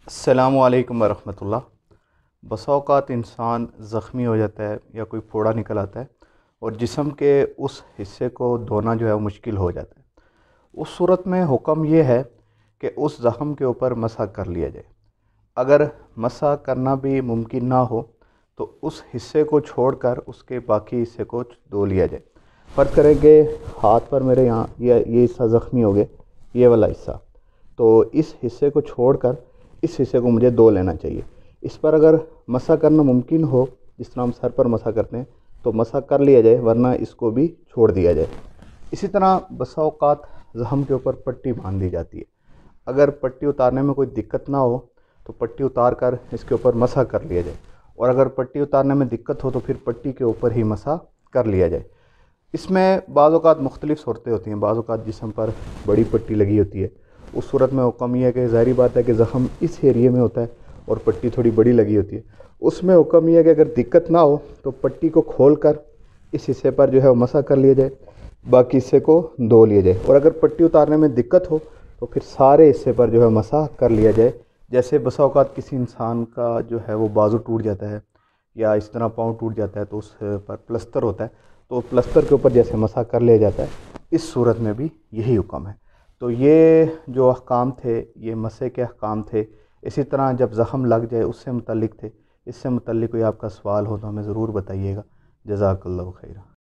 السلام علیکم ورحمۃ اللہ۔ بسا اوقات انسان زخمی ہو جاتا ہے یا کوئی پھوڑا نکل آتا ہے اور جسم کے اس حصے کو دھونا جو ہے وہ مشکل ہو جاتا ہے۔ اس صورت میں حکم یہ ہے کہ اس زخم کے اوپر مسح کر لیا جائے۔ اگر مسح کرنا بھی ممکن نہ ہو تو اس حصے کو چھوڑ کر اس کے باقی حصے کو دھو لیا جائے۔ فرض کریں کہ ہاتھ پر میرے یہاں یہ حصہ زخمی ہو گیا، یہ والا حصہ، تو اس حصے کو چھوڑ کر اس حصے کو مجھے دھو لینا چاہیے۔ اس پر اگر مسح کرنا ممکن ہو، جس طرح ہم سر پر مسح کرتے ہیں، تو مسح کر لیا جائے، ورنہ اس کو بھی چھوڑ دیا جائے۔ اسی طرح بسا اوقات زخم کے اوپر پٹی باندھ دی جاتی ہے۔ اگر پٹی اتارنے میں کوئی دقت نہ ہو تو پٹی اتار کر اس کے اوپر مسح کر لیا جائے، اور اگر پٹی اتارنے میں دقت ہو تو پھر پٹی کے اوپر ہی مسح کر لیا جائے۔ اس میں بعض اوقات مختلف صورتیں ہوتی ہیں۔ بعض اوقات جسم پر بڑی پٹی لگی ہوتی ہے، اس صورت میں حکم یہ ہے کہ ظاہری بات ہے کہ زخم اس ایریے میں ہوتا ہے اور پٹی تھوڑی بڑی لگی ہوتی ہے، اس میں حکم یہ ہے کہ اگر دقت نہ ہو تو پٹی کو کھول کر اس حصے پر جو ہے وہ مسح کر لیا جائے، باقی حصے کو دھو لیا جائے۔ اور اگر پٹی اتارنے میں دقت ہو تو پھر سارے حصے پر جو ہے مسح کر لیا جائے۔ جیسے بسا اوقات کسی انسان کا جو ہے وہ بازو ٹوٹ جاتا ہے یا اس طرح پاؤں ٹوٹ جاتا ہے تو اس پر پلستر ہوتا ہے، تو پلستر کے اوپر جیسے مسح کر لیا جاتا ہے، اس صورت میں بھی یہی حکم ہے۔ تو یہ جو احکام تھے یہ مسح کے احکام تھے۔ اسی طرح جب زخم لگ جائے اس سے متعلق تھے۔ اس سے متعلق کوئی آپ کا سوال ہو تو ہمیں ضرور بتائیے گا۔ جزاک اللہ خیر۔